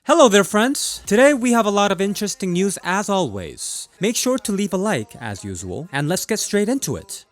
Hello there friends! Today we have a lot of interesting news as always. Make sure to leave a like as usual, and let's get straight into it.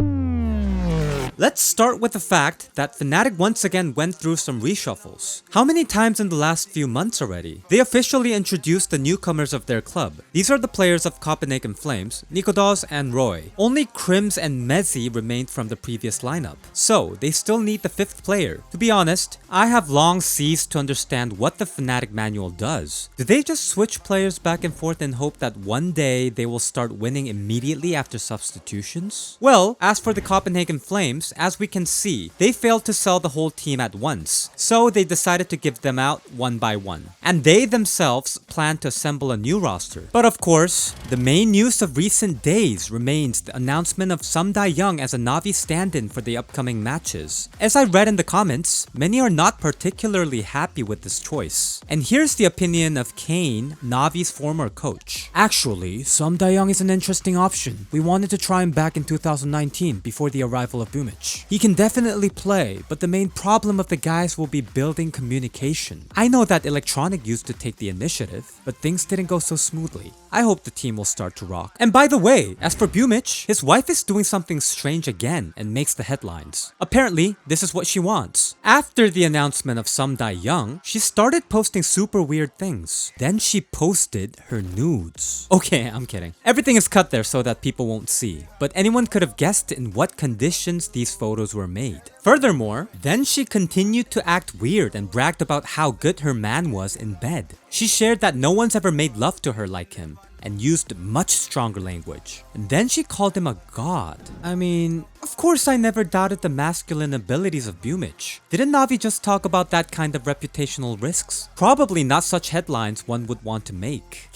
Let's start with the fact that Fnatic once again went through some reshuffles. How many times in the last few months already? They officially introduced the newcomers of their club. These are the players of Copenhagen Flames, Nikodas and Roy. Only Crims and Mezzi remained from the previous lineup, so they still need the 5th player. To be honest, I have long ceased to understand what the Fnatic manual does. Do they just switch players back and forth and hope that one day they will start winning immediately after substitutions? Well, as for the Copenhagen Flames, as we can see, they failed to sell the whole team at once, so they decided to give them out one by one. And they themselves plan to assemble a new roster. But of course, the main news of recent days remains the announcement of Young as a NAVI stand-in for the upcoming matches. As I read in the comments, many are not particularly happy with this choice. And here's the opinion of Kane, NAVI's former coach. Actually, Young is an interesting option. We wanted to try him back in 2019 before the arrival of Boombl4's. He can definitely play, but the main problem of the guys will be building communication. I know that Electronic used to take the initiative, but things didn't go so smoothly. I hope the team will start to rock. And by the way, as for Bwipo, his wife is doing something strange again and makes the headlines. Apparently, this is what she wants. After the announcement of Young, she started posting super weird things. Then she posted her nudes. Okay, I'm kidding. Everything is cut there so that people won't see. But anyone could have guessed in what conditions these photos were made. Furthermore, then she continued to act weird and bragged about how good her man was in bed. She shared that no one's ever made love to her like him, and used much stronger language. And then she called him a god. I mean, of course I never doubted the masculine abilities of Bwipo. Didn't Navi just talk about that kind of reputational risks? Probably not such headlines one would want to make.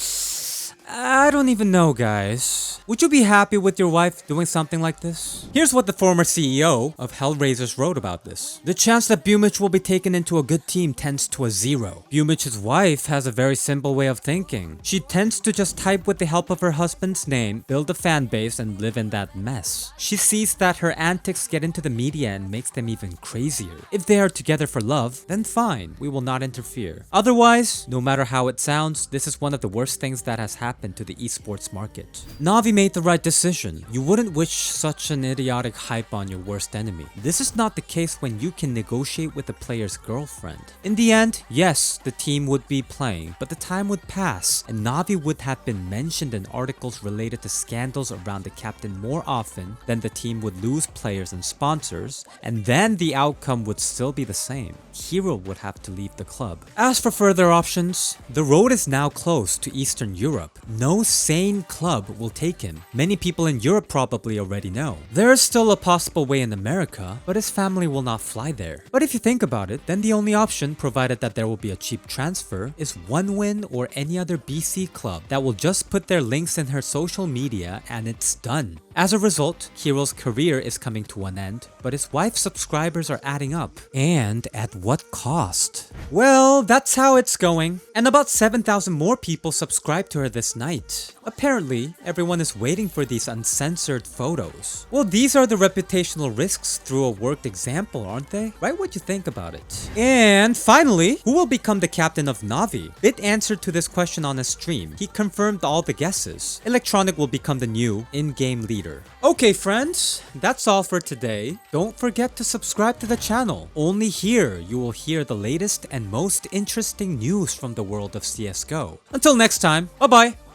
I don't even know, guys. Would you be happy with your wife doing something like this? Here's what the former CEO of Hellraisers wrote about this. The chance that Bwipo will be taken into a good team tends to a 0. Bwipo's wife has a very simple way of thinking. She tends to just type with the help of her husband's name, build a fan base, and live in that mess. She sees that her antics get into the media and makes them even crazier. If they are together for love, then fine, we will not interfere. Otherwise, no matter how it sounds, this is one of the worst things that has happened to the esports market. Navi made the right decision. You wouldn't wish such an idiotic hype on your worst enemy. This is not the case when you can negotiate with the player's girlfriend. In the end, yes, the team would be playing, but the time would pass, and Navi would have been mentioned in articles related to scandals around the captain more often than the team would lose players and sponsors, and then the outcome would still be the same. Hero would have to leave the club. As for further options, the road is now closed to Eastern Europe. No sane club will take him. Many people in Europe probably already know. There is still a possible way in America, but his family will not fly there. But if you think about it, then the only option, provided that there will be a cheap transfer, is OneWin or any other BC club that will just put their links in her social media and it's done. As a result, Hero's career is coming to an end, but his wife's subscribers are adding up. And at what cost? Well, that's how it's going. And about 7,000 more people subscribed to her this night. Apparently, everyone is waiting for these uncensored photos. Well, these are the reputational risks through a worked example, aren't they? Write what you think about it. And finally, who will become the captain of Navi? Bit answered to this question on his stream. He confirmed all the guesses. Electronic will become the new in-game leader. Okay friends, that's all for today. Don't forget to subscribe to the channel. Only here you will hear the latest and most interesting news from the world of CSGO. Until next time, bye bye!